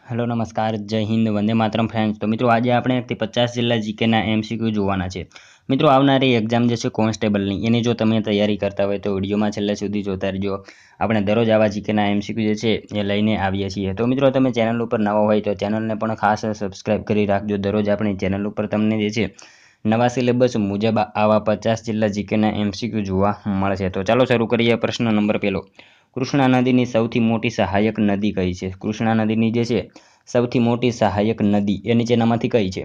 Hello નમસ્કાર જય Hind Vande Mataram friends. તો મિત્રો આજે આપણે 1 થી 50 જિલ્લા જીકેના એમસીક્યુ જોવાના છે। મિત્રો આવનારી એક્ઝામ જે છે કોન્સ્ટેબલની એની જો તમે તૈયારી કરતા હોય તો વિડીયોમાં છેલ્લે સુધી જોતા રહેજો। આપણે દરરોજ આવા જીકેના એમસીક્યુ જે છે એ લઈને આવીએ છીએ। તો મિત્રો તમે ચેનલ ઉપર નવા હોય તો ચેનલને પણ ખાસ સબસ્ક્રાઇબ કરી રાખજો। દરરોજ આપણી ચેનલ ઉપર તમને જે છે નવા સિલેબસ મુજબ આવા 50 જિલ્લા જીકેના એમસીક્યુ જોવા મળશે। તો ચાલો શરૂ કરીએ। પ્રશ્ન નંબર 1, કૃષ્ણા નદીની સૌથી મોટી સહાયક નદી કઈ છે? કૃષ્ણા નદીની જે છે સૌથી મોટી સહાયક નદી એ નીચેનામાંથી કઈ છે?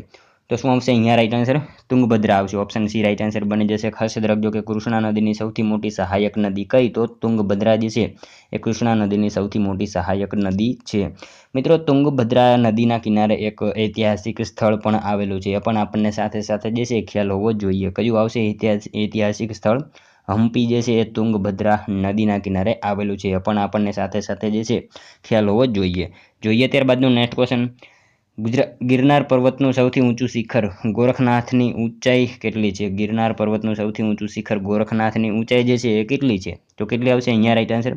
તો શું આવશે અહીંયા રાઈટ આન્સર? તુંગભદ્રા આવશે। ઓપ્શન સી રાઈટ આન્સર બની જશે। ખાસ યાદ રાખજો કે કૃષ્ણા નદીની સૌથી મોટી સહાયક નદી કઈ? તો તુંગભદ્રા જે છે એ કૃષ્ણા નદીની સૌથી મોટી સહાયક નદી છે। મિત્રો તુંગભદ્રા નદીના કિનારે એક ઐતિહાસિક સ્થળ પણ આવેલું છે, એ પણ આપણને સાથે સાથે જે છે ખ્યાલ હોવો જોઈએ। કયું આવશે ઐતિહાસિક સ્થળ? હમ્પી જે છે એ તુંગભદ્રા નદીના કિનારે આવેલું છે, એ પણ આપણને સાથે સાથે જે છે ખ્યાલ હોવો જોઈએ। ત્યારબાદનું નેક્સ્ટ ક્વેશ્ચન, ગિરનાર પર્વતનું સૌથી ઊંચું શિખર ગોરખનાથની ઊંચાઈ કેટલી છે? ગિરનાર પર્વતનું સૌથી ઊંચું શિખર ગોરખનાથની ઊંચાઈ જે છે એ કેટલી છે? તો કેટલી આવશે અહીંયા રાઈટ આન્સર?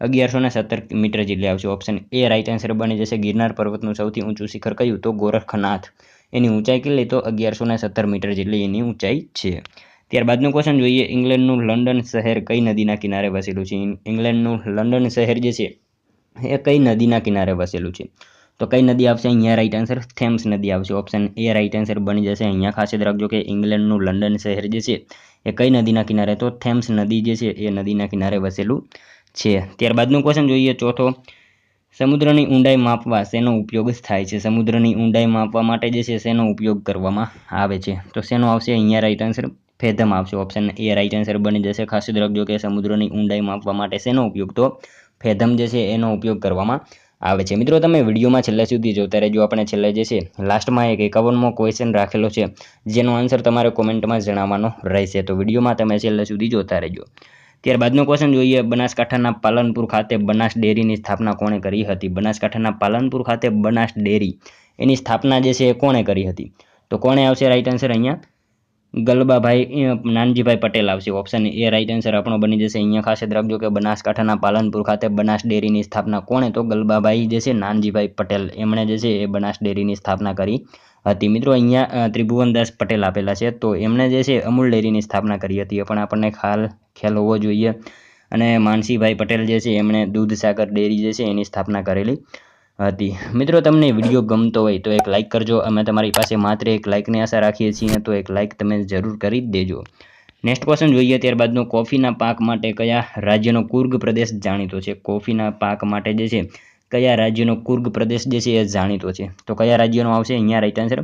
1117 મીટર જેટલી આવશે। ઓપ્શન એ રાઈટ આન્સર બની જશે। ગિરનાર પર્વતનું સૌથી ઊંચું શિખર કયું? તો ગોરખનાથ। એની ઊંચાઈ કેટલી? તો 1117 મીટર જેટલી એની ઊંચાઈ છે। ત્યારબાદનું ક્વેશ્ચન જોઈએ, ઇંગ્લેન્ડનું લંડન શહેર કઈ નદીના કિનારે વસેલું છે? ઇંગ્લેન્ડનું લંડન શહેર જે છે એ કઈ નદીના કિનારે વસેલું છે? તો કઈ નદી આવશે અહીંયા રાઈટ આન્સર? થેમ્સ નદી આવશે। ઓપ્શન એ રાઈટ આન્સર બની જશે। અહીંયા ખાસ યાદ રાખજો કે ઇંગ્લેન્ડનું લંડન શહેર જે છે એ કઈ નદીના કિનારે? તો થેમ્સ નદી જે છે એ નદીના કિનારે વસેલું છે। ત્યારબાદનું ક્વેશ્ચન જોઈએ ચોથો, સમુદ્રની ઊંડાઈ માપવા શેનો ઉપયોગ થાય છે? સમુદ્રની ઊંડાઈ માપવા માટે જે છે શેનો ઉપયોગ કરવામાં આવે છે? તો શેનો આવશે અહીંયા રાઈટ આન્સર? ફેધમ આવશે। ઓપ્શન એ રાઈટ આન્સર બની જશે। ખાસ યાદ રાખજો કે સમુદ્રની ઊંડાઈ માપવા માટે શેનો ઉપયોગ? તો ફેધમ જે છે એનો ઉપયોગ કરવામાં આવે છે। મિત્રો તમે વિડીયોમાં છેલ્લે સુધી જોતા રહેજો। આપણે છેલ્લે જે છે લાસ્ટમાં એક 51મો ક્વેશ્ચન રાખેલો છે, જેનો આન્સર તમારે કોમેન્ટમાં જણાવવાનો રહેશે, તો વિડીયોમાં તમે છેલ્લે સુધી જોતા રહેજો। ત્યારબાદનો ક્વેશ્ચન જોઈએ, બનાસકાંઠાના પાલનપુર ખાતે બનાસ ડેરીની સ્થાપના કોણે કરી હતી? બનાસકાંઠાના પાલનપુર ખાતે બનાસ ડેરી એની સ્થાપના જે છે એ કોણે કરી હતી? તો કોણે આવશે રાઈટ આન્સર અહીંયા? ગલબાભાઈ નાનજીભાઈ પટેલ આવશે। ઓપ્શન એ રાઈટ આન્સર આપણો બની જશે। અહીંયા ખાસ યાદ રાખજો કે બનાસકાંઠાના પાલનપુર ખાતે બનાસ ડેરીની સ્થાપના કોણે? તો ગલબાભાઈ જે છે નાનજીભાઈ પટેલ, એમણે જે છે એ બનાસ ડેરીની સ્થાપના કરી હતી। મિત્રો અહીંયા ત્રિભુવનદાસ પટેલ આપેલા છે, તો એમણે જે છે અમૂલ ડેરીની સ્થાપના કરી હતી, એ પણ આપણને ખ્યાલ હોવો જોઈએ। અને માનસીભાઈ પટેલ જે છે એમણે દૂધસાગર ડેરી જે છે એની સ્થાપના કરેલી હતી। મિત્રો તમને વિડીયો ગમતો હોય તો એક લાઇક કરજો। અમે તમારી પાસે માત્ર એક લાઇકની આશા રાખીએ છીએ, તો એક લાઇક તમે જરૂર કરી દેજો। નેક્સ્ટ ક્વેશ્ચન જોઈએ ત્યારબાદનો, કોફીના પાક માટે કયા રાજ્યનો કુર્ગ પ્રદેશ જાણીતો છે? કોફીના પાક માટે જે છે કયા રાજ્યનો કુર્ગ પ્રદેશ જે છે એ જાણીતો છે? તો કયા રાજ્યનો આવશે અહીંયા રાઈટ આન્સર?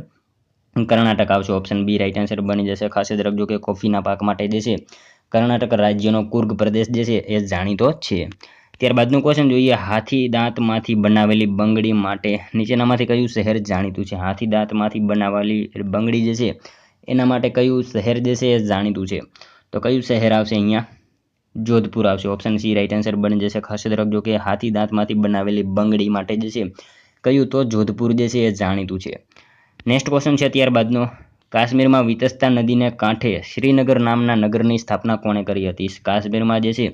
કર્ણાટક આવશે। ઓપ્શન બી રાઈટ આન્સર બની જશે। ખાસ યાદ રાખજો કે કોફીના પાક માટે જે છે કર્ણાટક રાજ્યનો કુર્ગ પ્રદેશ જે છે એ જાણીતો છે। ત્યારબાદનું ક્વેશ્ચન જોઈએ, હાથી દાંતમાંથી બનાવેલી બંગડી માટે નીચેનામાંથી કયું શહેર જાણીતું છે? હાથી દાંતમાંથી બનાવેલી બંગડી જે છે એના માટે કયું શહેર જે છે એ જાણીતું છે? તો કયું શહેર આવશે અહીંયા? જોધપુર આવશે। ઓપ્શન સી રાઈટ આન્સર બની જશે। ખાસ યાદ રાખજો કે હાથી દાંતમાંથી બનાવેલી બંગડી માટે જે છે કયું? તો જોધપુર જે છે એ જાણીતું છે। નેક્સ્ટ ક્વેશ્ચન છે ત્યારબાદનો, કાશ્મીરમાં વિતસ્તા નદીને કાંઠે શ્રીનગર નામના નગરની સ્થાપના કોણે કરી હતી? કાશ્મીરમાં જે છે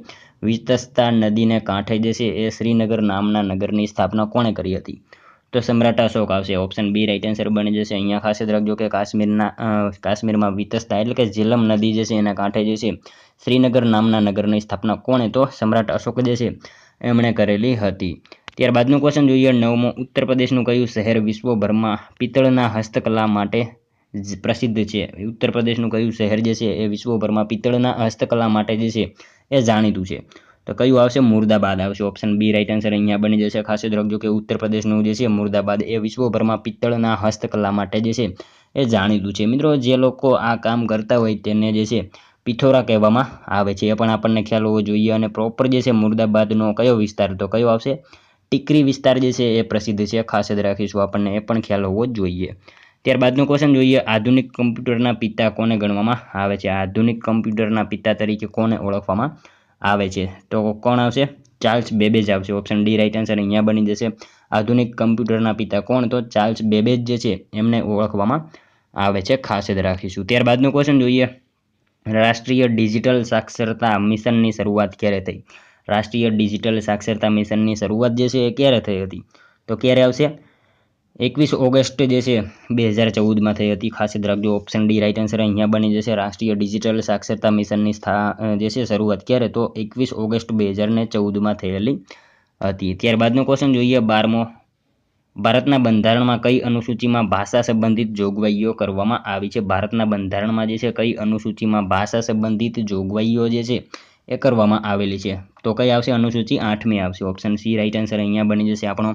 વિતસ્તા નદીને કાંઠે જે છે એ શ્રીનગર નામના નગરની સ્થાપના કોણે કરી હતી? તો સમ્રાટ અશોક આવશે। ઓપ્શન બી રાઈટ આન્સર બની જશે। અહીંયા ખાસ યાદ રાખજો કે કાશ્મીરમાં વિતસ્તા એટલે કે ઝેલમ નદી જે છે એના કાંઠે જે છે શ્રીનગર નામના નગરની સ્થાપના કોણે? તો સમ્રાટ અશોક જે છે એમણે કરેલી હતી। ત્યારબાદનું ક્વેશ્ચન જોઈએ, 9મો, ઉત્તર પ્રદેશનું કયું શહેર વિશ્વભરમાં પિત્તળના હસ્તકલા માટે પ્રસિદ્ધ છે? ઉત્તર પ્રદેશનું કયું શહેર જે છે એ વિશ્વભરમાં પિત્તળના હસ્તકલા માટે જે છે એ જાણીતું છે? તો કયું આવશે? મુર્દાબાદ આવશે। ઓપ્શન બી રાઈટ આન્સર અહીંયા બની જશે। ખાસ યાદ રાખજો કે ઉત્તર પ્રદેશનું જે છે મુર્દાબાદ એ વિશ્વભરમાં પિત્તળના હસ્તકલા માટે જે છે એ જાણીતું છે। મિત્રો જે લોકો આ કામ કરતા હોય તેને જે છે પિથોરા કહેવામાં આવે છે, એ પણ આપણને ખ્યાલ હોવો જોઈએ। અને પ્રોપર જે છે મુર્દાબાદનો કયો વિસ્તાર? તો કયો આવશે? ટીકરી વિસ્તાર જે છે એ પ્રસિદ્ધ છે। ખાસ યાદ રાખીશું, આપણને એ પણ ખ્યાલ હોવો જોઈએ। ત્યારબાદનું ક્વેશ્ચન જોઈએ, આધુનિક કમ્પ્યુટરના પિતા કોને ગણવામાં આવે છે? આધુનિક કમ્પ્યુટરના પિતા તરીકે કોને ઓળખવામાં આવે છે? તો કોણ આવશે? ચાર્લ્સ બેબેજ આવશે। ઓપ્શન ડી રાઈટ આન્સર અહીંયા બની જશે। આધુનિક કમ્પ્યુટરના પિતા કોણ? તો ચાર્લ્સ બેબેજ જે છે એમને ઓળખવામાં આવે છે, ખાસ યાદ રાખીશું। ત્યારબાદનું ક્વેશ્ચન જોઈએ, રાષ્ટ્રીય ડિજિટલ સાક્ષરતા મિશનની શરૂઆત ક્યારે થઈ? રાષ્ટ્રીય ડિજિટલ સાક્ષરતા મિશનની શરૂઆત જે છે એ ક્યારે થઈ હતી? તો ક્યારે આવશે? 21 ઓગસ્ટ જે છે 2014માં થઈ હતી. ખાસ યાદ રાખજો. ઓપ્શન ડી રાઇટ આન્સર અહીંયા બની જશે. રાષ્ટ્રીય ડિજિટલ સાક્ષરતા મિશનની જે છે શરૂઆત ક્યારે? તો 21 ઓગસ્ટ 2014માં થયેલી હતી. ત્યારબાદનો ક્વેશ્ચન જોઈએ 12મો. ભારતના બંધારણમાં કઈ અનુસૂચિમાં ભાષા સંબંધિત જોગવાઈઓ કરવામાં આવી છે? ભારતના બંધારણમાં જે છે કઈ અનુસૂચિમાં ભાષા સંબંધિત જોગવાઈઓ જે છે એ કરવામાં આવેલી છે? તો કઈ આવશે? અનુસૂચિ 8મી આવશે. ઓપ્શન સી રાઇટ આન્સર અહીંયા બની જશે આપણો.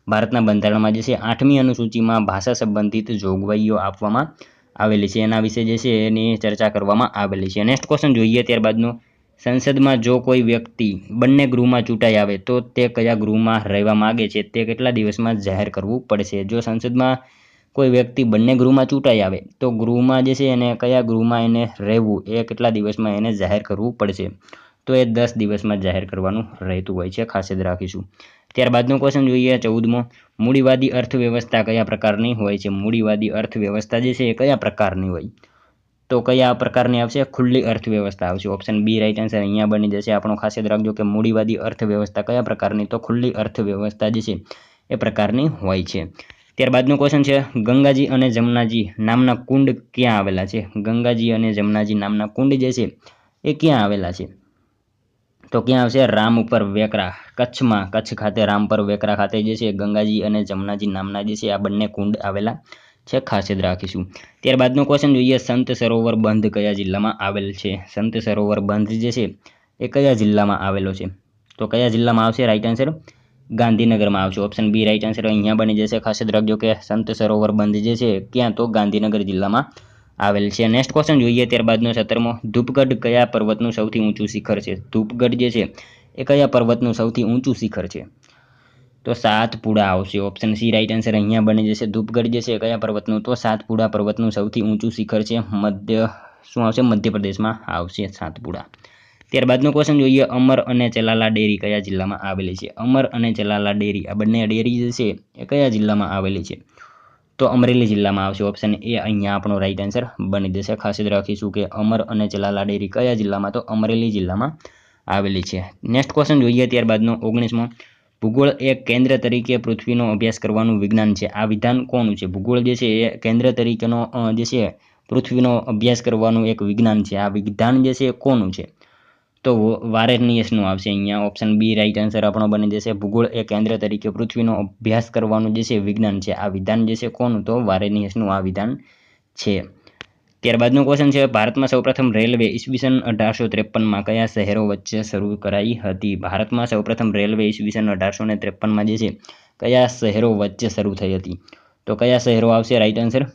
ભારતના બંધારણમાં જે છે 8મી અનુસૂચિમાં ભાષા સંબંધિત જોગવાઈઓ આપવામાં આવેલી છે. એના વિશે જે છે એની ચર્ચા કરવામાં આવેલી છે. નેક્સ્ટ ક્વેશ્ચન જોઈએ ત્યારબાદનો. સંસદમાં જો કોઈ વ્યક્તિ બંને ગૃહમાં ચૂંટાઈ આવે તો તે કયા ગૃહમાં રહેવા માગે છે તે કેટલા દિવસમાં જાહેર કરવું પડશે? જો સંસદમાં કોઈ વ્યક્તિ બંને ગૃહમાં ચૂંટાઈ આવે તો ગૃહમાં જે છે એને કયા ગૃહમાં એને રહેવું એ કેટલા દિવસમાં એને જાહેર કરવું પડશે? તો એ 10 દિવસમાં જાહેર કરવાનું રહેતું હોય છે. ખાસ યાદ રાખીશું. ત્યારબાદનો ક્વેશ્ચન જોઈએ 14મો. મૂડીવાદી અર્થવ્યવસ્થા કયા પ્રકારની હોય છે? મૂડીવાદી અર્થવ્યવસ્થા જે છે એ કયા પ્રકારની હોય? તો કયા પ્રકારની આવશે? ખુલ્લી અર્થવ્યવસ્થા આવશે. ઓપ્શન બી રાઇટ આન્સર અહીંયા બની જશે આપણો. ખાસ યાદ રાખજો કે મૂડીવાદી અર્થવ્યવસ્થા કયા પ્રકારની? તો ખુલ્લી અર્થવ્યવસ્થા જે છે એ પ્રકારની હોય છે. ત્યારબાદનો ક્વેશ્ચન છે ગંગાજી અને જમનાજી નામના કુંડ ક્યાં આવેલા છે? ગંગાજી અને જમનાજી નામના કુંડ જે છે એ ક્યાં આવેલા છે? તો ક્યાં આવશે? રામપર વેકરા, કચ્છમાં. કચ્છ ખાતે રામપર વેકરા ખાતે જે છે ગંગાજી અને જમનાજી નામના જે છે આ બંને કુંડ આવેલા છે. ખાસ યાદ રાખીશું. ત્યારબાદનો ક્વેશ્ચન જોઈએ સંત સરોવર બંધ કયા જિલ્લામાં આવેલ છે? સંત સરોવર બંધ જે છે એ કયા જિલ્લામાં આવેલો છે? તો કયા જિલ્લામાં આવશે? રાઇટ આન્સર ગાંધીનગરમાં આવશે. ઓપ્શન બી રાઇટ આન્સર અહીંયા બની જશે. ખાસ યાદ રાખજો કે સંત સરોવર બંધ જે છે ક્યાં? તો ગાંધીનગર જિલ્લામાં આવેલ છે. નેક્સ્ટ ક્વેશ્ચન જોઈએ ત્યારબાદનો 17મો. ધૂપગઢ કયા પર્વતનું સૌથી ઊંચું શિખર છે? ધૂપગઢ જે છે એ કયા પર્વતનું સૌથી ઊંચું શિખર છે? તો સાતપુડા આવશે. ઓપ્શન સી રાઇટ આન્સર અહીંયા બની જશે. ધૂપગઢ જે છે કયા પર્વતનું? તો સાતપુડા પર્વતનું સૌથી ઊંચું શિખર છે. શું આવશે? મધ્યપ્રદેશમાં આવશે સાતપુડા. ત્યારબાદનો ક્વેશ્ચન જોઈએ અમર અને ચલાલા ડેરી કયા જિલ્લામાં આવેલી છે? અમર અને ચલાલા ડેરી આ બંને ડેરી જે છે એ કયા જિલ્લામાં આવેલી છે? તો અમરેલી જિલ્લામાં આવશે. ઓપ્શન એ અહીંયા આપણો રાઇટ આન્સર બની જશે. ખાસ યાદ રાખીશું કે અમર અને ચલાલા ડેરી કયા જિલ્લામાં? તો અમરેલી જિલ્લામાં આવેલી છે. નેક્સ્ટ ક્વેશ્ચન જોઈએ ત્યારબાદનો 19મો. ભૂગોળ એક કેન્દ્ર તરીકે પૃથ્વીનો અભ્યાસ કરવાનું વિજ્ઞાન છે. આ વિધાન કોનું છે? ભૂગોળ જે છે એ કેન્દ્ર તરીકેનો જે છે પૃથ્વીનો અભ્યાસ કરવાનું એક વિજ્ઞાન છે. આ વિધાન જે છે એ કોનું છે? તો વારેનિયસનું આવશે અહીંયા. ઓપ્શન બી રાઇટ આન્સર આપણો બની જશે. ભૂગોળ એ કેન્દ્ર તરીકે પૃથ્વીનો અભ્યાસ કરવાનું જે છે વિજ્ઞાન છે. આ વિધાન જે છે કોનું? તો વારેનિયસનું આ વિધાન છે. ત્યારબાદનો ક્વેશ્ચન છે ભારતમાં સૌપ્રથમ રેલવે ઈસવીસન 1853માં કયા શહેરો વચ્ચે શરૂ કરાઈ હતી? ભારતમાં સૌપ્રથમ રેલવે ઈસવીસન 1853માં જે છે કયા શહેરો વચ્ચે શરૂ થઈ હતી? તો કયા શહેરો આવશે? રાઇટ આન્સર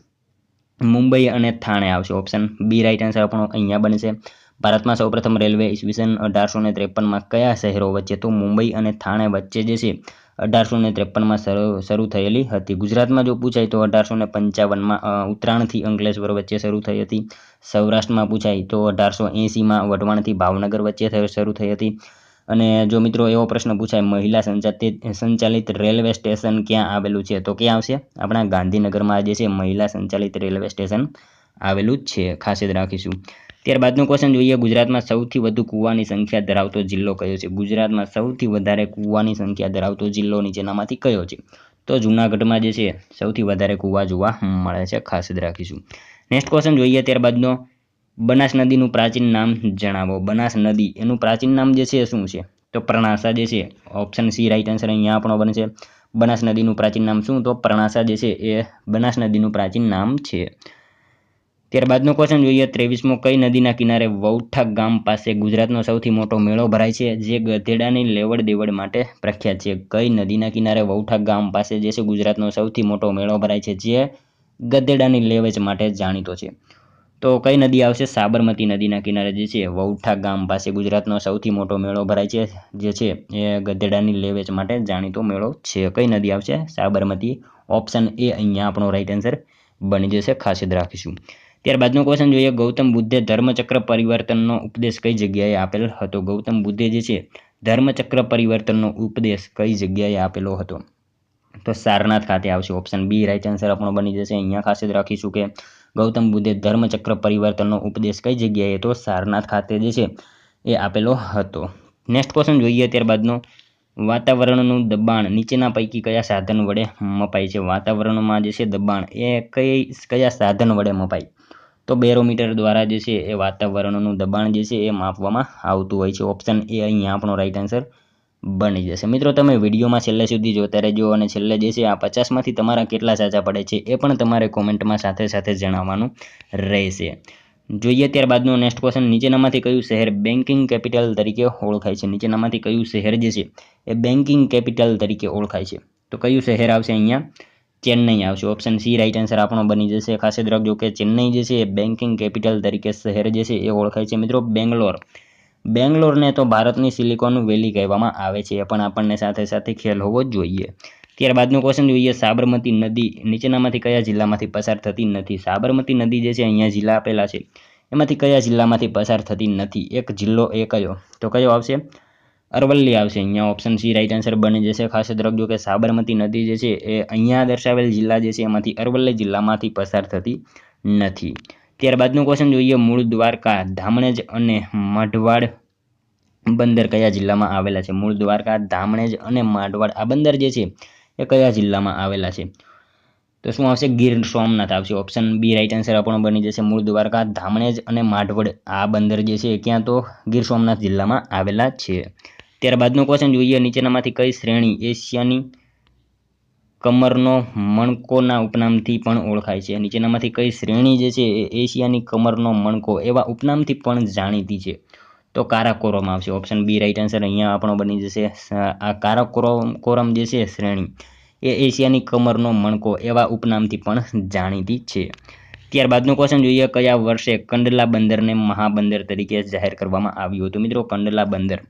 મુંબઈ અને થાણે આવશે. ઓપ્શન બી રાઇટ આન્સર આપણો અહીંયા બનશે. ભારતમાં સૌપ્રથમ રેલવે ઈસવીસન 1853માં કયા શહેરો વચ્ચે? તો મુંબઈ અને થાણે વચ્ચે જે છે 1853માં શરૂ થયેલી હતી. ગુજરાતમાં જો પૂછાય તો 1855માં ઉત્તરાયણથી અંકલેશ્વર વચ્ચે શરૂ થઈ હતી. સૌરાષ્ટ્રમાં પૂછાય તો 1880માં વઢવાણથી ભાવનગર વચ્ચે શરૂ થઈ હતી. અને જો મિત્રો એવો પ્રશ્ન પૂછાય મહિલા સંચાલિત રેલવે સ્ટેશન ક્યાં આવેલું છે? તો ક્યાં આવશે? આપણા ગાંધીનગરમાં જે છે મહિલા સંચાલિત રેલવે સ્ટેશન આવેલું જ છે. ખાસ યાદ રાખીશું. ત્યારબાદનો ક્વેશ્ચન જોઈએ ગુજરાતમાં સૌથી વધુ કૂવાની સંખ્યા ધરાવતો જિલ્લો કયો છે? ગુજરાતમાં સૌથી વધારે કૂવાની સંખ્યા ધરાવતો જિલ્લો નીચેનામાંથી કયો છે? તો જૂનાગઢમાં જે છે સૌથી વધારે કૂવા જોવા મળે છે. ખાસ યાદ રાખીશું. નેક્સ્ટ ક્વેશ્ચન જોઈએ ત્યારબાદનો બનાસ નદીનું પ્રાચીન નામ જણાવો. બનાસ નદી એનું પ્રાચીન નામ જે છે શું છે? તો પ્રણાસા જે છે. ઓપ્શન સી રાઇટ આન્સર અહીંયા આપણો બનશે. બનાસ નદીનું પ્રાચીન નામ શું? તો પ્રણાસા જે છે એ બનાસ નદીનું પ્રાચીન નામ છે. ત્યારબાદનો ક્વેશ્ચન જોઈએ 23મો. કઈ નદીના કિનારે વૌઠા ગામ પાસે ગુજરાતનો સૌથી મોટો મેળો ભરાય છે જે ગધેડાની લેવડ દેવડ માટે પ્રખ્યાત છે? કઈ નદીના કિનારે વૌઠા ગામ પાસે જે છે ગુજરાતનો સૌથી મોટો મેળો ભરાય છે જે ગધેડાની લેવેચ માટે જાણીતો છે? તો કઈ નદી આવશે? સાબરમતી નદીના કિનારે જે છે વૌઠા ગામ પાસે ગુજરાતનો સૌથી મોટો મેળો ભરાય છે જે છે એ ગધેડાની લેવેચ માટે જાણીતો મેળો છે. કઈ નદી આવશે? સાબરમતી. ઓપ્શન એ અહીંયા આપણો રાઇટ આન્સર બની જશે. ખાસ યાદ રાખીશું. ત્યારબાદનો ક્વેશ્ચન જોઈએ ગૌતમ બુદ્ધે ધર્મચક્ર પરિવર્તનનો ઉપદેશ કઈ જગ્યાએ આપેલ હતો? ગૌતમ બુદ્ધે જે છે ધર્મચક્ર પરિવર્તનનો ઉપદેશ કઈ જગ્યાએ આપેલો હતો? તો સારનાથ ખાતે આવશે. ઓપ્શન બી રાઇટ આન્સર આપણો બની જશે. અહીંયા ખાસ યાદ રાખીશું કે ગૌતમ બુદ્ધે ધર્મચક્ર પરિવર્તનનો ઉપદેશ કઈ જગ્યાએ? તો સારનાથ ખાતે જે છે એ આપેલો હતો. નેક્સ્ટ ક્વેશ્ચન જોઈએ ત્યારબાદનો વાતાવરણનું દબાણ નીચેના પૈકી કયા સાધન વડે મપાય છે? વાતાવરણમાં જે છે દબાણ એ કયા સાધન વડે મપાય? તો બેરોમીટર દ્વારા જે છે એ વાતાવરણનું દબાણ જે છે એ માપવામાં આવતું હોય છે. ઓપ્શન એ અહીંયા આપણો રાઈટ આન્સર બની જશે. મિત્રો તમે વિડીયોમાં છેલ્લે સુધી જોતા રહેજો અને છેલ્લે જે છે આ 50માંથી તમારા કેટલા સાચા પડે છે એ પણ તમારે કોમેન્ટમાં સાથે સાથે જણાવવાનું રહેશે. જોઈએ ત્યારબાદનો નેક્સ્ટ ક્વેશ્ચન, નીચેનામાંથી કયું શહેર બેન્કિંગ કેપિટલ તરીકે ઓળખાય છે? નીચેનામાંથી કયું શહેર જે છે એ બેન્કિંગ કેપિટલ તરીકે ઓળખાય છે? તો કયું શહેર આવશે અહીંયા? ચેન્નઈ આવશે. ઓપ્શન સી રાઈટ આન્સર આપણો બની જશે. ખાસ યાદ રાખજો કે ચેન્નઈ જે છે એ બેન્કિંગ કેપિટલ તરીકે શહેર જે છે એ ઓળખાય છે. મિત્રો બેંગ્લોરને તો ભારતની સિલિકોન વેલી કહેવામાં આવે છે, એ પણ આપણને સાથે સાથે ખ્યાલ હોવો જોઈએ. ત્યારબાદનો ક્વેશ્ચન જોઈએ, સાબરમતી નદી નીચેનામાંથી કયા જિલ્લામાંથી પસાર થતી નથી? સાબરમતી નદી જે છે અહીંયા જિલ્લા આપેલા છે, એમાંથી કયા જિલ્લામાંથી પસાર થતી નથી? એક જિલ્લો એ કયો? તો કયો આવશે? અરવલ્લી આવશે. અહીંયા ઓપ્શન સી રાઈટ આન્સર બની જશે. ખાસ યાદ રાખજો કે સાબરમતી નદી જે છે એ અહીંયા દર્શાવેલ જિલ્લા જે છે એમાંથી અરવલ્લી જિલ્લામાંથી પસાર થતી નથી. ત્યારબાદનો ક્વેશ્ચન જોઈએ, મૂળ દ્વારકા, ધામણેજ અને માઢવાડ બંદર કયા જિલ્લામાં આવેલા છે? મૂળ દ્વારકા, ધામણેજ અને માઢવાડ આ બંદર જે છે એ કયા જિલ્લામાં આવેલા છે? તો શું આવશે? ગીર સોમનાથ આવશે. ઓપ્શન બી રાઈટ આન્સર આપણો બની જશે. મૂળ દ્વારકા, ધામણેજ અને માઢવડ આ બંદર જે છે ક્યાં? તો ગીર સોમનાથ જિલ્લામાં આવેલા છે. ત્યારબાદનો ક્વેશ્ચન જોઈએ, નીચેનામાંથી કઈ શ્રેણી એશિયાની કમરનો મણકોના ઉપનામથી પણ ઓળખાય છે? નીચેનામાંથી કઈ શ્રેણી જે છે એ એશિયાની કમરનો મણકો એવા ઉપનામથી પણ જાણીતી છે? તો કારાકોરમ આવશે. ઓપ્શન બી રાઈટ આન્સર અહીંયા આપણો બની જશે. આ કારાકોરમ જે છે શ્રેણી એ એશિયાની કમરનો મણકો એવા ઉપનામથી પણ જાણીતી છે. ત્યારબાદનો ક્વેશ્ચન જોઈએ, કયા વર્ષે કંડલા બંદરને મહાબંદર તરીકે જાહેર કરવામાં આવ્યું હતું? મિત્રો કંડલા બંદર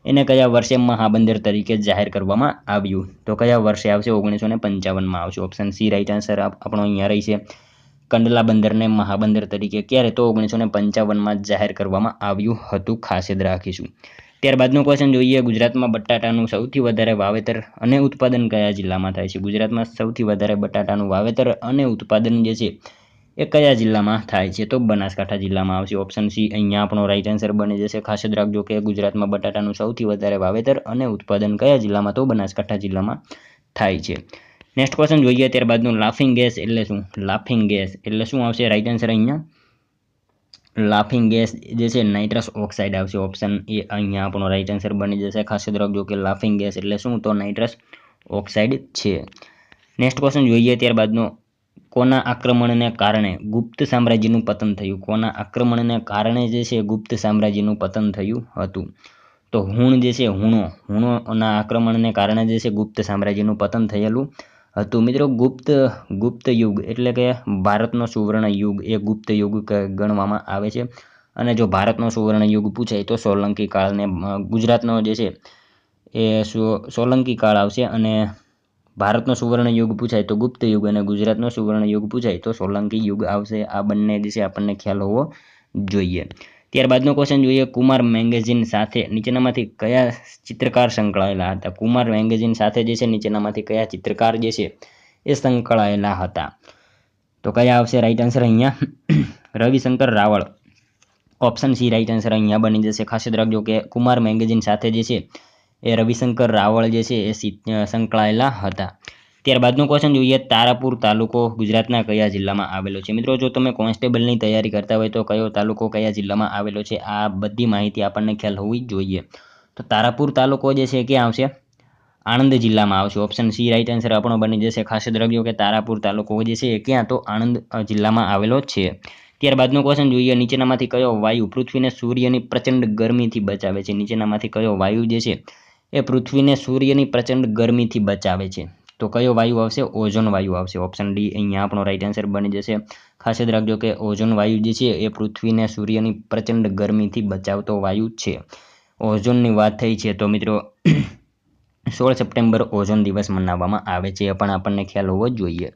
એને કયા વર્ષે મહાબંદર તરીકે જાહેર કરવામાં આવ્યું? તો કયા વર્ષે આવશે? 1955માં આવશે. ઓપ્શન સી રાઈટ આન્સર આપણો અહીંયા રહી છે. કંડલા બંદરને મહાબંદર તરીકે ક્યારે? તો 1955માં જાહેર કરવામાં આવ્યું હતું. ખાસ યાદ રાખીશું. ત્યારબાદનો ક્વેશ્ચન જોઈએ, ગુજરાતમાં બટાટાનું સૌથી વધારે વાવેતર અને ઉત્પાદન કયા જિલ્લામાં થાય છે? ગુજરાતમાં સૌથી વધારે બટાટાનું વાવેતર અને ઉત્પાદન જે છે એ કયા જિલ્લામાં થાય છે? તો બનાસકાંઠા જિલ્લામાં આવશે. ઓપ્શન સી અહીંયા આપણો રાઈટ આન્સર બની જશે. ખાસ યાદ રાખજો કે ગુજરાતમાં બટાટાનું સૌથી વધારે વાવેતર અને ઉત્પાદન કયા જિલ્લામાં? તો બનાસકાંઠા જિલ્લામાં થાય છે. નેક્સ્ટ ક્વેશ્ચન જોઈએ ત્યારબાદનું, લાફિંગ ગેસ એટલે શું? લાફિંગ ગેસ એટલે શું આવશે? રાઈટ આન્સર અહીંયા લાફિંગ ગેસ જે છે નાઇટ્રસ ઓક્સાઇડ આવશે. ઓપ્શન એ અહીંયા આપણો રાઈટ આન્સર બની જશે. ખાસ યાદ રાખજો કે લાફિંગ ગેસ એટલે શું? તો નાઇટ્રસ ઓક્સાઇડ છે. નેક્સ્ટ ક્વેશ્ચન જોઈએ ત્યારબાદનો, કોના આક્રમણને કારણે ગુપ્ત સામ્રાજ્યનું પતન થયું? કોના આક્રમણને કારણે જે છે ગુપ્ત સામ્રાજ્યનું પતન થયું હતું? તો હુણ જે છે હુણોના આક્રમણને કારણે જે છે ગુપ્ત સામ્રાજ્યનું પતન થયેલું હતું. મિત્રો ગુપ્ત યુગ એટલે કે ભારતનો સુવર્ણ યુગ એ ગુપ્ત યુગ ગણવામાં આવે છે. અને જો ભારતનો સુવર્ણ યુગ પૂછાય તો સોલંકી કાળને, ગુજરાતનો જે છે એ સોલંકી કાળ આવશે. અને ભારતનો સુવર્ણ યુગ પૂછાય તો ગુપ્ત યુગ, અને ગુજરાતનો સુવર્ણ યુગ પૂછાય તો સોલંકી યુગ આવશે. આ બંને જે છે આપણને ખ્યાલ હોવો જોઈએ. ત્યારબાદનો ક્વેશ્ચન જોઈએ, કુમાર મેગેઝિન સાથે નીચેનામાંથી કયા ચિત્રકાર સંકળાયેલા હતા? કુમાર મેગેઝિન સાથે જે છે નીચેનામાંથી કયા ચિત્રકાર જે છે એ સંકળાયેલા હતા? તો કયા આવશે રાઈટ આન્સર અહીંયા? Ravishankar Raval. Option C right answer અહીંયા બની જશે. ખાસ યાદ રાખજો કે કુમાર મેગેઝિન સાથે જે છે એ રવિશંકર રાવળ જે છે એ સંકળાયેલા હતા. ત્યારબાદનો ક્વેશ્ચન જોઈએ, તારાપુર તાલુકો ગુજરાતના કયા જિલ્લામાં આવેલો છે? મિત્રો જો તમે કોન્સ્ટેબલની તૈયારી કરતા હોય તો કયો તાલુકો કયા જિલ્લામાં આવેલો છે આ બધી માહિતી આપણને ખ્યાલ હોવી જોઈએ. તો તારાપુર તાલુકો જે છે ક્યાં આવશે? આણંદ જિલ્લામાં આવશે. ઓપ્શન સી રાઈટ આન્સર આપણો બની જશે. ખાસ યાદ રાખજો કે તારાપુર તાલુકો જે છે એ ક્યાં? તો આણંદ જિલ્લામાં આવેલો છે. ત્યારબાદનો ક્વેશ્ચન જોઈએ, નીચેનામાંથી કયો વાયુ પૃથ્વીને સૂર્યની પ્રચંડ ગરમીથી બચાવે છે? નીચેનામાંથી કયો વાયુ જે છે એ પૃથ્વીને સૂર્યની પ્રચંડ ગરમીથી બચાવે છે? તો કયો વાયુ આવશે? ઓઝોન વાયુ આવશે. ઓપ્શન ડી અહીંયા આપણો રાઈટ આન્સર બની જશે. ખાસ યાદ રાખજો કે ઓઝોન વાયુ જે છે એ પૃથ્વીને સૂર્યની પ્રચંડ ગરમીથી બચાવતો વાયુ છે. ઓઝોનની વાત થઈ છે તો મિત્રો 16 સપ્ટેમ્બર ઓઝોન દિવસ મનાવવામાં આવે છે, એ પણ આપણને ખ્યાલ હોવો જોઈએ.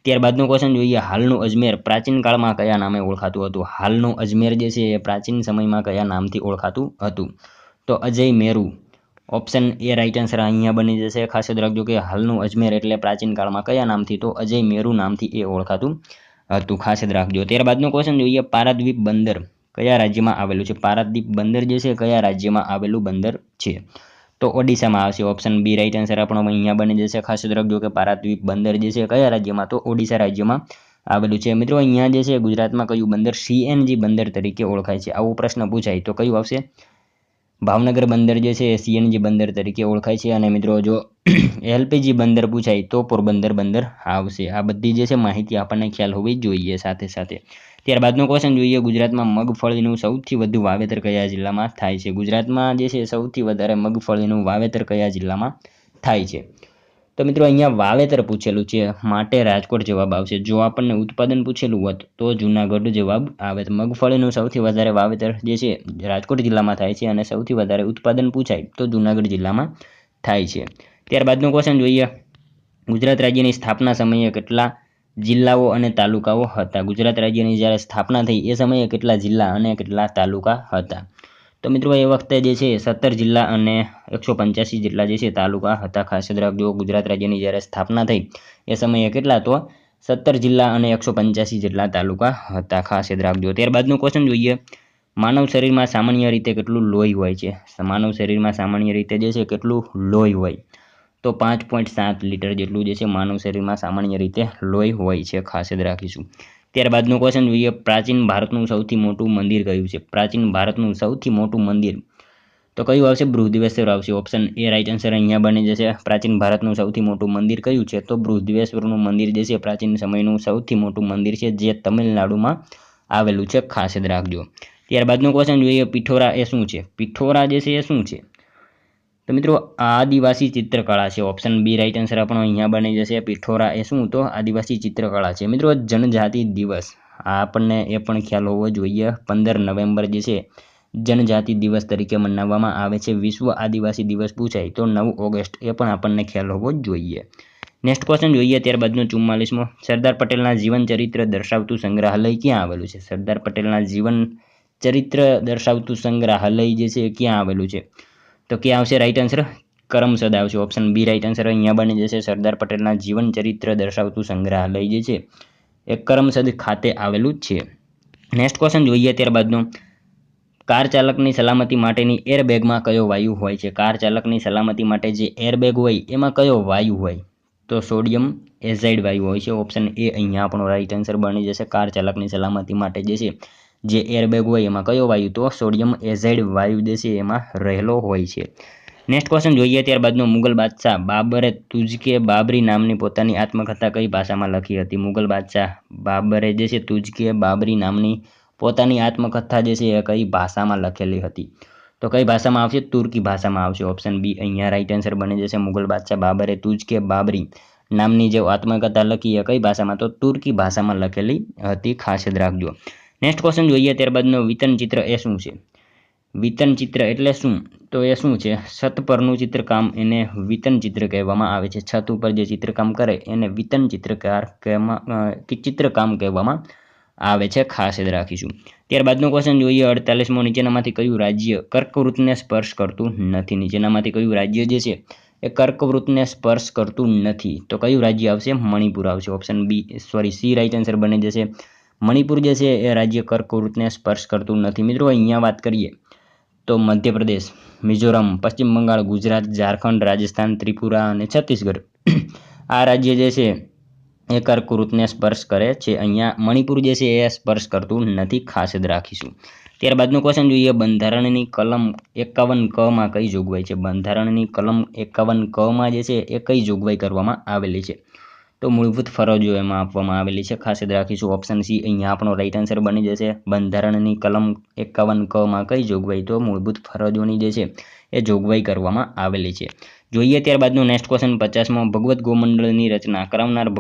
ત્યારબાદનો ક્વેશ્ચન જોઈએ, હાલનું અજમેર પ્રાચીન કાળમાં કયા નામે ઓળખાતું હતું? હાલનું અજમેર જે છે એ પ્રાચીન સમયમાં કયા નામથી ઓળખાતું હતું? તો Ajay Meru. Option A right answer અહીંયા બની જશે. ખાસ યાદ રાખજો કે હાલનું અજમેર એટલે પ્રાચીન કાળમાં કયા નામથી? તો અજય મેરુ નામથી એ ઓળખાતું હતું. ખાસ યાદ રાખજો. ત્યારબાદનો ક્વેશ્ચન જોઈએ, પારાદીપ બંદર કયા રાજ્યમાં આવેલું છે? પારાદીપ બંદર જે છે કયા રાજ્યમાં આવેલું બંદર છે? તો ઓડિશામાં આવશે ઓપ્શન બી રાઈટ આન્સર આપણો અહીંયા બની જશે. ખાસ યાદ રાખજો કે પારાદીપ બંદર જે છે કયા રાજ્યમાં, તો ઓડિશા રાજ્યમાં આવેલું છે. મિત્રો અહીંયા જે છે ગુજરાતમાં કયું બંદર સીએનજી બંદર તરીકે ઓળખાય છે, આવો પ્રશ્ન પૂછાય તો કયું આવશે? ભાવનગર બંદર જે છે એ સીએનજી બંદર તરીકે ઓળખાય છે. અને મિત્રો જો એલપીજી બંદર પૂછાય તો પોરબંદર બંદર આવશે. આ બધી જે છે માહિતી આપણને ખ્યાલ હોવી જોઈએ સાથે સાથે. ત્યારબાદનો ક્વેશ્ચન જોઈએ, ગુજરાતમાં મગફળીનું સૌથી વધુ વાવેતર કયા જિલ્લામાં થાય છે? ગુજરાતમાં જે છે સૌથી વધારે મગફળીનું વાવેતર કયા જિલ્લામાં થાય છે? તો મિત્રો અહીંયા વાવેતર પૂછેલું છે માટે રાજકોટ જવાબ આવશે. જો આપણને ઉત્પાદન પૂછેલું હોત તો જૂનાગઢ જવાબ આવે. મગફળીનું સૌથી વધારે વાવેતર જે છે રાજકોટ જિલ્લામાં થાય છે અને સૌથી વધારે ઉત્પાદન પૂછાય તો જૂનાગઢ જિલ્લામાં થાય છે. ત્યારબાદનો ક્વેશ્ચન જોઈએ, ગુજરાત રાજ્યની સ્થાપના સમયે કેટલા જિલ્લાઓ અને તાલુકાઓ હતા? ગુજરાત રાજ્યની જ્યારે સ્થાપના થઈ એ સમયે કેટલા જિલ્લા અને કેટલા તાલુકા હતા? તો મિત્રો એ વખતે જે છે 17 જિલ્લા અને 185 જેટલા જે છે તાલુકા હતા. ખાસ યાદ રાખજો ગુજરાત રાજ્યની જ્યારે સ્થાપના થઈ એ સમયે કેટલા, તો 17 જિલ્લા અને 185 જેટલા તાલુકા હતા. ખાસ યાદ રાખજો. ત્યારબાદનો ક્વેશ્ચન જોઈએ, માનવ શરીરમાં સામાન્ય રીતે કેટલું લોહી હોય છે? માનવ શરીરમાં સામાન્ય રીતે જે છે કેટલું લોહી હોય? તો 5.7 લીટર જેટલું જે છે માનવ શરીરમાં સામાન્ય રીતે લોહી હોય છે. ખાસ યાદ રાખીશું. ત્યારબાદનો ક્વેશ્ચન જોઈએ, પ્રાચીન ભારતનું સૌથી મોટું મંદિર કયું છે? પ્રાચીન ભારતનું સૌથી મોટું મંદિર તો કયું આવશે? બૃહદેશ્વર આવશે. ઓપ્શન એ રાઈટ આન્સર અહીંયા બની જશે. પ્રાચીન ભારતનું સૌથી મોટું મંદિર કયું છે? તો બૃહદેશ્વરનું મંદિર જે છે પ્રાચીન સમયનું સૌથી મોટું મંદિર છે જે તમિલનાડુમાં આવેલું છે. ખાસ યાદ રાખજો. ત્યારબાદનો ક્વેશ્ચન જોઈએ, પિઠોરા એ શું છે? પિઠોરા જે છે એ શું છે? તો મિત્રો આદિવાસી ચિત્રકળા છે. ઓપ્શન બી રાઈટ આન્સર આપણો અહીંયા બની જશે. પિઠોરા એ શું? તો આદિવાસી ચિત્રકળા છે. મિત્રો જનજાતિ દિવસ આપણને એ પણ ખ્યાલ હોવો જોઈએ. 15 નવેમ્બર જે છે જનજાતિ દિવસ તરીકે મનાવવામાં આવે છે. વિશ્વ આદિવાસી દિવસ પૂછાય તો 9 ઓગસ્ટ એ પણ આપણને ખ્યાલ હોવો જોઈએ. નેક્સ્ટ ક્વેશ્ચન જોઈએ, ત્યારબાદનો 44મો, સરદાર પટેલના જીવન ચરિત્ર દર્શાવતું સંગ્રહાલય ક્યાં આવેલું છે? સરદાર પટેલના જીવન ચરિત્ર દર્શાવતું સંગ્રહાલય જે છે ક્યાં આવેલું છે? તો ક્યાં આવશે રાઈટ આન્સર? કરમસદ આવશે. ઓપ્શન બી રાઈટ આન્સર અહીંયા બની જશે. સરદાર પટેલના જીવન ચરિત્ર દર્શાવતું સંગ્રહાલય જે છે એ કરમસદ ખાતે આવેલું છે. નેક્સ્ટ ક્વેશ્ચન જોઈએ, ત્યારબાદનો કાર ચાલકની સલામતી માટેની એરબેગમાં કયો વાયુ હોય છે? કાર ચાલકની સલામતી માટે જે એરબેગ હોય એમાં કયો વાયુ હોય? તો સોડિયમ એઝાઇડ વાયુ હોય છે. ઓપ્શન એ અહીંયા આપણો રાઈટ આન્સર બની જશે. કાર ચાલકની સલામતી માટે જે છે જે એરબેગ હોય એમાં કયો વાયુ? તો સોડિયમ એઝાઇડ વાયુ જે છે એમાં રહેલો હોય છે. નેક્સ્ટ ક્વેશ્ચન જોઈએ, ત્યારબાદનો મુગલ બાદશાહ બાબરે તુજકે બાબરી નામની પોતાની આત્મકથા કઈ ભાષામાં લખી હતી? મુગલ બાદશાહ બાબરે જે છે તુજકે બાબરી નામની પોતાની આત્મકથા જે છે એ કઈ ભાષામાં લખેલી હતી? તો કઈ ભાષામાં આવશે? તુર્કી ભાષામાં આવશે. ઓપ્શન બી અહીંયા રાઈટ આન્સર બની જશે. મુગલ બાદશાહ બાબરે તુજકે બાબરી નામની જે આત્મકથા લખી એ કઈ ભાષામાં? તો તુર્કી ભાષામાં લખેલી હતી. ખાસ યાદ રાખજો. નેક્સ્ટ ક્વેશ્ચન જોઈએ, ત્યારબાદનો વિતન ચિત્ર એ શું છે? વિતન ચિત્ર એટલે શું? તો એ શું છે? છત પરનું ચિત્રકામ એને વિતન ચિત્ર કહેવામાં આવે છે. છત ઉપર જે ચિત્રકામ કરે એને વિતન ચિત્રકામ કહેવામાં આવે છે. ખાસ યાદ રાખીશું. ત્યારબાદનો ક્વેશ્ચન જોઈએ, 48મો, નીચેનામાંથી કયું રાજ્ય કર્કવૃતને સ્પર્શ કરતું નથી? નીચેનામાંથી કયું રાજ્ય જે છે એ કર્કવૃતને સ્પર્શ કરતું નથી? તો કયું રાજ્ય આવશે? મણિપુર આવશે. ઓપ્શન સી રાઈટ આન્સર બની જશે. મણિપુર જે છે એ રાજ્ય કર્કવૃતને સ્પર્શ કરતું નથી. મિત્રો અહીંયા વાત કરીએ તો મધ્યપ્રદેશ, મિઝોરમ, પશ્ચિમ બંગાળ, ગુજરાત, ઝારખંડ, રાજસ્થાન, ત્રિપુરા અને છત્તીસગઢ આ રાજ્ય જે છે એ કર્કવૃતને સ્પર્શ કરે છે. અહીંયા મણિપુર જે છે એ સ્પર્શ કરતું નથી. ખાસ યાદ રાખીશું. ત્યારબાદનું ક્વેશ્ચન જોઈએ, બંધારણની કલમ 51 માં કઈ જોગવાઈ છે? બંધારણની કલમ 51 માં જે છે એ કઈ જોગવાઈ કરવામાં આવેલી છે? તો મૂળભૂત ફરજો એમાં આપવામાં આવેલી છે. ખાસ યાદ રાખીશું. ઓપ્શન સી અહીંયા આપણો રાઈટ આન્સર બની જશે. બંધારણની કલમ 51 માં કઈ જોગવાઈ? તો મૂળભૂત ફરજોની જે છે એ જોગવાઈ કરવામાં આવેલી છે. જોઈએ ત્યારબાદનો નેક્સ્ટ ક્વેશ્ચન 50મો, ભગવત ગોમંડળની રચના કરાવનાર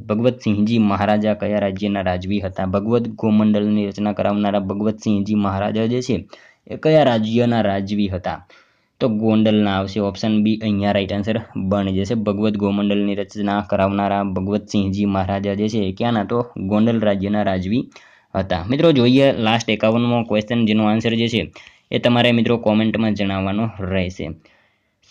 ભગવતસિંહજી મહારાજા કયા રાજ્યના રાજવી હતા? ભગવત ગોમંડળની રચના કરાવનારા ભગવતસિંહજી મહારાજા જે છે એ કયા રાજ્યના રાજવી હતા? તો ગોંડલના આવશે. ઓપ્શન બી અહીંયા રાઈટ આન્સર બની જશે. ભગવત ગોમંડલની રચના કરાવનારા ભગવતસિંહજી મહારાજા જે છે એ ક્યાંના? તો ગોંડલ રાજ્યના રાજવી હતા. મિત્રો જોઈએ લાસ્ટ 51મો ક્વેશ્ચન, જેનો આન્સર જે છે એ તમારે મિત્રો કોમેન્ટમાં જણાવવાનો રહેશે.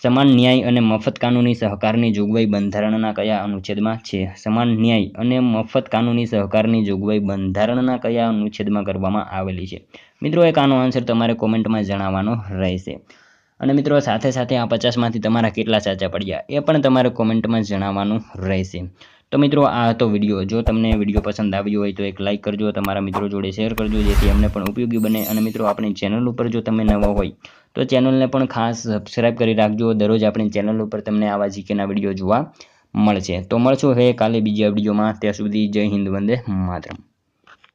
સમાન ન્યાય અને મફત કાનૂની સહકારની જોગવાઈ બંધારણના કયા અનુચ્છેદમાં છે? સમાન ન્યાય અને મફત કાનૂની સહકારની જોગવાઈ બંધારણના કયા અનુચ્છેદમાં કરવામાં આવેલી છે? મિત્રો એક આનો આન્સર તમારે કોમેન્ટમાં જણાવવાનો રહેશે. અને મિત્રો સાથે સાથે આ 50માંથી તમારા કેટલા સાચા પડ્યા એ પણ તમારે કોમેન્ટમાં જણાવવાનું રહેશે. તો મિત્રો આ હતો વિડીયો. જો તમને વિડીયો પસંદ આવ્યો હોય તો એક લાઇક કરજો, તમારા મિત્રો જોડે શેર કરજો જેથી અમને પણ ઉપયોગી બને. અને મિત્રો આપણી ચેનલ ઉપર જો તમે નવા હોય તો ચેનલને પણ ખાસ સબસ્ક્રાઈબ કરી રાખજો. દરરોજ આપણી ચેનલ ઉપર તમને આવા જીકેના વિડીયો જોવા મળશે. તો મળશું હવે કાલે બીજા વિડીયોમાં. ત્યાં સુધી જય હિન્દ, વંદે માતરમ.